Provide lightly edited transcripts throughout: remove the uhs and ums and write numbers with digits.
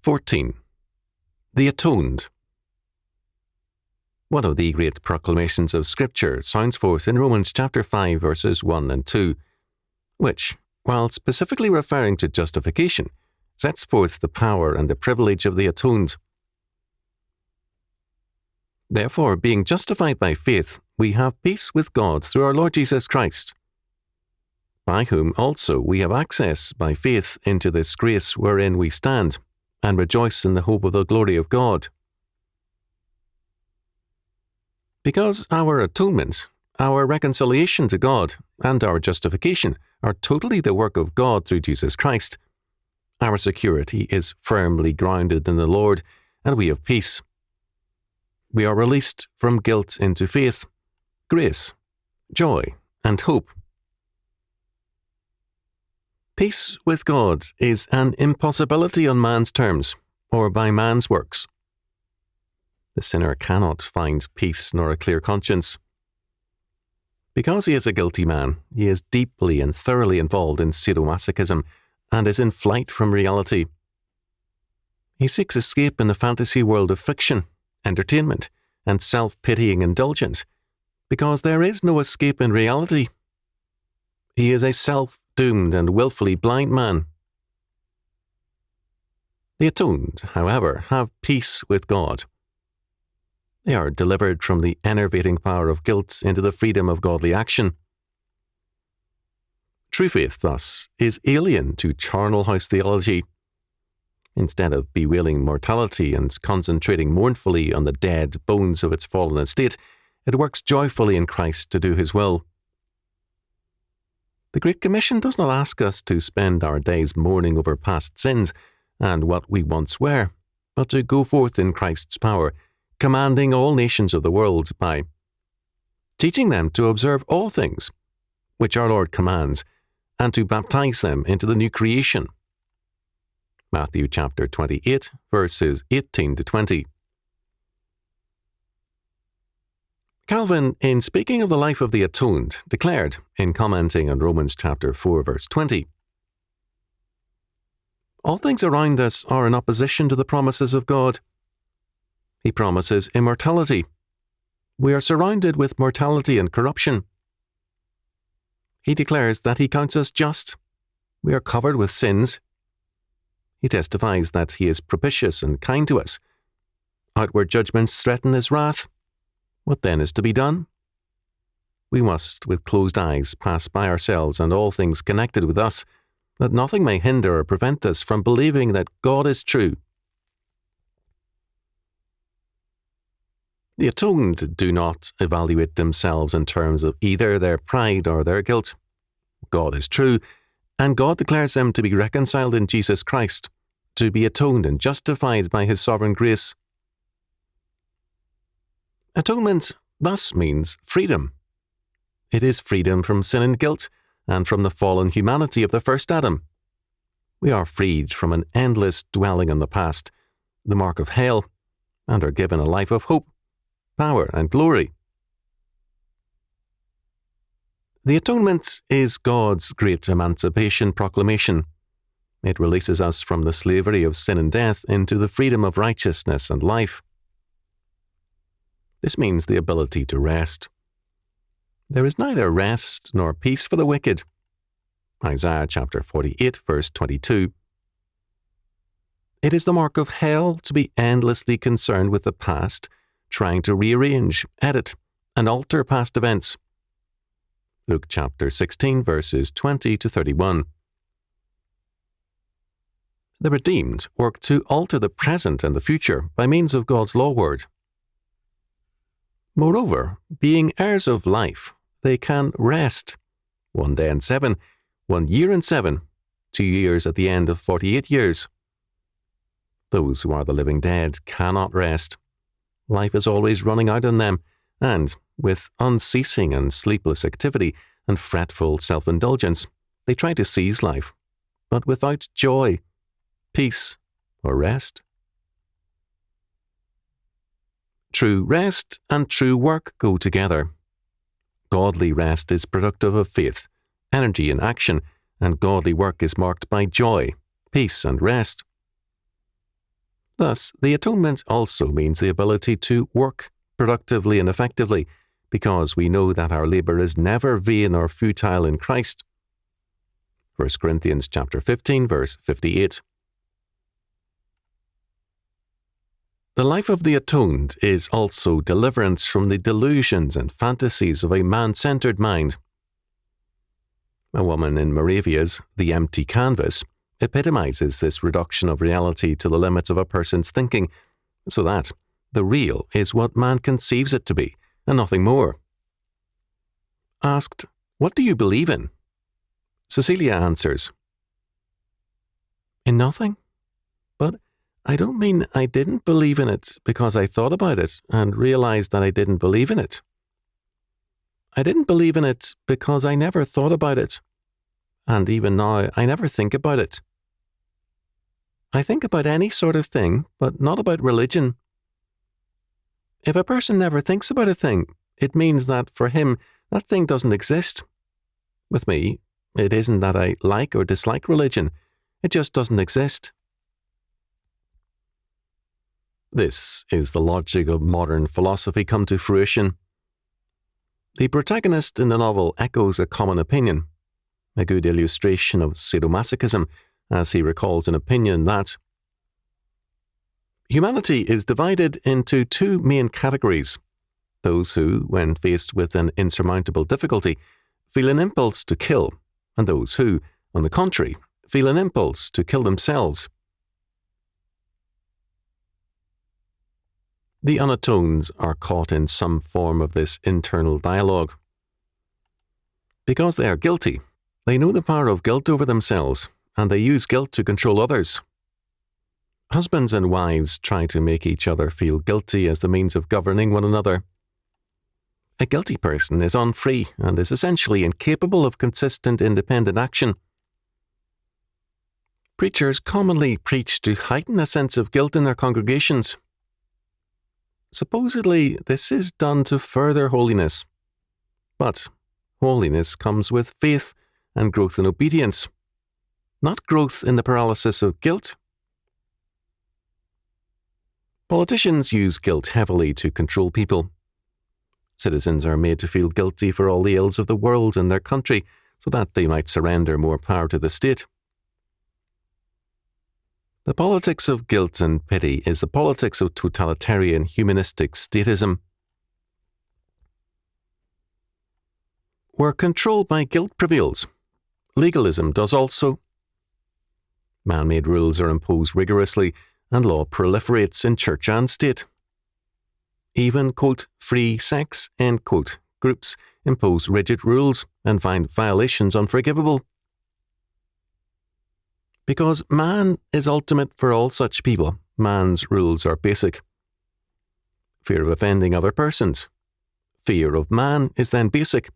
14. The Atoned. One of the great proclamations of Scripture sounds forth in Romans chapter 5 verses 1 and 2, which, while specifically referring to justification, sets forth the power and the privilege of the atoned. Therefore, being justified by faith, we have peace with God through our Lord Jesus Christ, by whom also we have access by faith into this grace wherein we stand, and rejoice in the hope of the glory of God. Because our atonement, our reconciliation to God, and our justification are totally the work of God through Jesus Christ, our security is firmly grounded in the Lord, and we have peace. We are released from guilt into faith, grace, joy, and hope. Peace with God is an impossibility on man's terms, or by man's works. The sinner cannot find peace nor a clear conscience. Because he is a guilty man, he is deeply and thoroughly involved in sadomasochism and is in flight from reality. He seeks escape in the fantasy world of fiction, entertainment, and self-pitying indulgence, because there is no escape in reality. He is a self-doomed and willfully blind man. The atoned, however, have peace with God. They are delivered from the enervating power of guilt into the freedom of godly action. True faith, thus, is alien to charnel house theology. Instead of bewailing mortality and concentrating mournfully on the dead bones of its fallen estate, it works joyfully in Christ to do his will. The Great Commission does not ask us to spend our days mourning over past sins and what we once were, but to go forth in Christ's power, commanding all nations of the world by teaching them to observe all things which our Lord commands, and to baptize them into the new creation. Matthew chapter 28, verses 18 to 20. Calvin, in speaking of the life of the atoned, declared, in commenting on Romans chapter 4, verse 20, "All things around us are in opposition to the promises of God. He promises immortality. We are surrounded with mortality and corruption. He declares that he counts us just. We are covered with sins. He testifies that he is propitious and kind to us. Outward judgments threaten his wrath. What then is to be done? We must, with closed eyes, pass by ourselves and all things connected with us, that nothing may hinder or prevent us from believing that God is true. The atoned do not evaluate themselves in terms of either their pride or their guilt. God is true, and God declares them to be reconciled in Jesus Christ, to be atoned and justified by his sovereign grace. Atonement thus means freedom. It is freedom from sin and guilt, and from the fallen humanity of the first Adam. We are freed from an endless dwelling on the past, the mark of hell, and are given a life of hope, power, and glory. The atonement is God's great emancipation proclamation. It releases us from the slavery of sin and death into the freedom of righteousness and life. This means the ability to rest. There is neither rest nor peace for the wicked. Isaiah chapter 48, verse 22. It is the mark of hell to be endlessly concerned with the past, trying to rearrange, edit, and alter past events. Luke chapter 16, verses 20 to 31. The redeemed work to alter the present and the future by means of God's law word. Moreover, being heirs of life, they can rest. 1 day and 7, 1 year and 7, 2 years at the end of 48 years. Those who are the living dead cannot rest. Life is always running out on them, and, with unceasing and sleepless activity and fretful self-indulgence, they try to seize life, but without joy, peace, or rest. True rest and true work go together. Godly rest is productive of faith, energy and action, and godly work is marked by joy, peace, and rest. Thus, the atonement also means the ability to work productively and effectively, because we know that our labour is never vain or futile in Christ. 1 Corinthians chapter 15, verse 58. The life of the atoned is also deliverance from the delusions and fantasies of a man-centered mind. A woman in Moravia's The Empty Canvas epitomizes this reduction of reality to the limits of a person's thinking, so that the real is what man conceives it to be, and nothing more. Asked, "What do you believe in?" Cecilia answers, "In nothing. But I don't mean I didn't believe in it because I thought about it and realized that I didn't believe in it. I didn't believe in it because I never thought about it, and even now I never think about it. I think about any sort of thing, but not about religion. If a person never thinks about a thing, it means that for him that thing doesn't exist. With me, it isn't that I like or dislike religion, it just doesn't exist." This is the logic of modern philosophy come to fruition. The protagonist in the novel echoes a common opinion, a good illustration of sadomasochism, as he recalls an opinion that humanity is divided into two main categories: those who, when faced with an insurmountable difficulty, feel an impulse to kill, and those who, on the contrary, feel an impulse to kill themselves. The unatoned are caught in some form of this internal dialogue. Because they are guilty, they know the power of guilt over themselves, and they use guilt to control others. Husbands and wives try to make each other feel guilty as the means of governing one another. A guilty person is unfree and is essentially incapable of consistent independent action. Preachers commonly preach to heighten a sense of guilt in their congregations. Supposedly, this is done to further holiness. But holiness comes with faith and growth in obedience, not growth in the paralysis of guilt. Politicians use guilt heavily to control people. Citizens are made to feel guilty for all the ills of the world and their country, so that they might surrender more power to the state. The politics of guilt and pity is the politics of totalitarian humanistic statism. Where control by guilt prevails, legalism does also. Man-made rules are imposed rigorously, and law proliferates in church and state. Even, quote, free sex, end quote, groups impose rigid rules and find violations unforgivable. Because man is ultimate for all such people, man's rules are basic. Fear of offending other persons. Fear of man is then basic,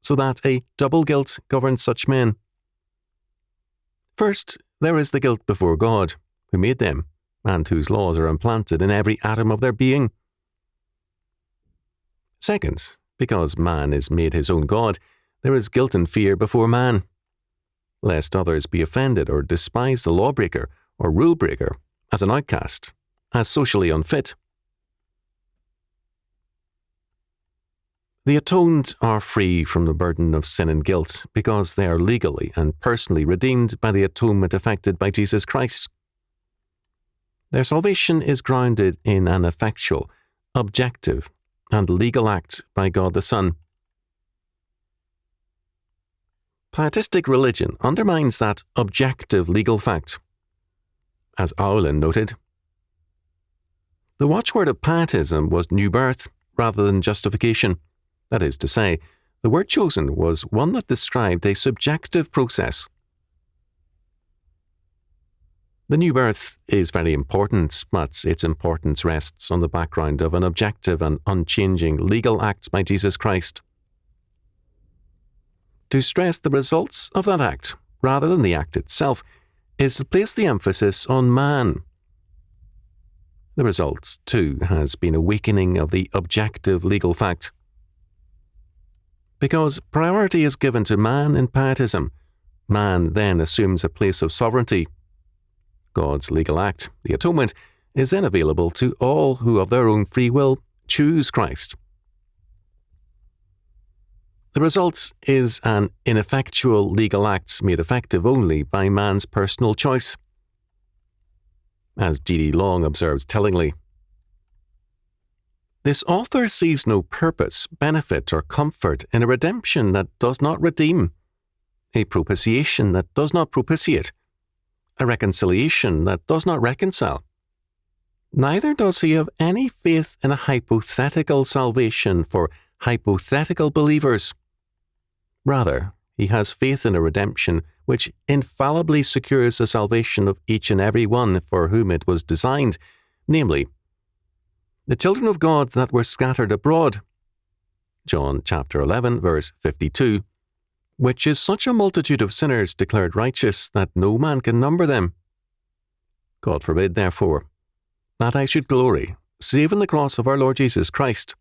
so that a double guilt governs such men. First, there is the guilt before God, who made them, and whose laws are implanted in every atom of their being. Second, because man is made his own God, there is guilt and fear before man, lest others be offended or despise the lawbreaker or rule breaker as an outcast, as socially unfit. The atoned are free from the burden of sin and guilt because they are legally and personally redeemed by the atonement effected by Jesus Christ. Their salvation is grounded in an effectual, objective, and legal act by God the Son. Pietistic religion undermines that objective legal fact. As Aulin noted, the watchword of pietism was new birth rather than justification. That is to say, the word chosen was one that described a subjective process. The new birth is very important, but its importance rests on the background of an objective and unchanging legal act by Jesus Christ. To stress the results of that act, rather than the act itself, is to place the emphasis on man. The result, too, has been a weakening of the objective legal fact. Because priority is given to man in pietism, man then assumes a place of sovereignty. God's legal act, the atonement, is then available to all who of their own free will choose Christ. The result is an ineffectual legal act made effective only by man's personal choice. As G.D. Long observes tellingly, this author sees no purpose, benefit, or comfort in a redemption that does not redeem, a propitiation that does not propitiate, a reconciliation that does not reconcile. Neither does he have any faith in a hypothetical salvation for hypothetical believers. Rather, he has faith in a redemption which infallibly secures the salvation of each and every one for whom it was designed, namely, the children of God that were scattered abroad. John chapter 11, verse 52, which is such a multitude of sinners declared righteous that no man can number them. God forbid, therefore, that I should glory, save in the cross of our Lord Jesus Christ.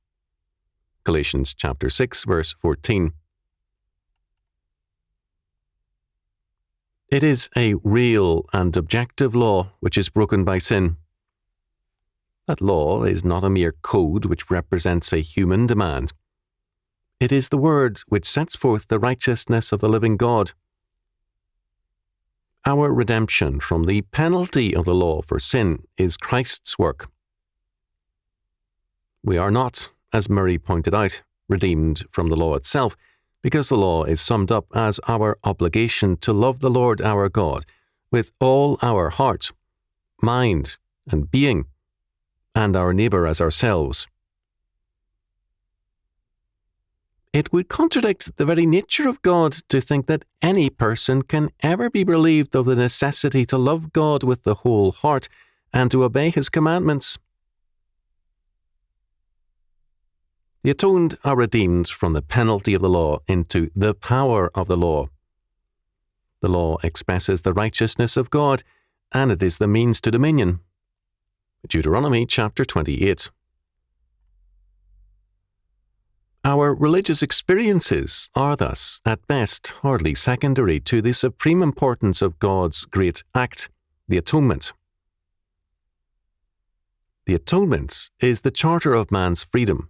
Galatians chapter 6, verse 14. It is a real and objective law which is broken by sin. That law is not a mere code which represents a human demand. It is the word which sets forth the righteousness of the living God. Our redemption from the penalty of the law for sin is Christ's work. We are not, as Murray pointed out, redeemed from the law itself, because the law is summed up as our obligation to love the Lord our God with all our heart, mind, and being, and our neighbour as ourselves. It would contradict the very nature of God to think that any person can ever be relieved of the necessity to love God with the whole heart and to obey His commandments. The atoned are redeemed from the penalty of the law into the power of the law. The law expresses the righteousness of God, and it is the means to dominion. Deuteronomy chapter 28. Our religious experiences are thus, at best, hardly secondary to the supreme importance of God's great act, the atonement. The atonement is the charter of man's freedom,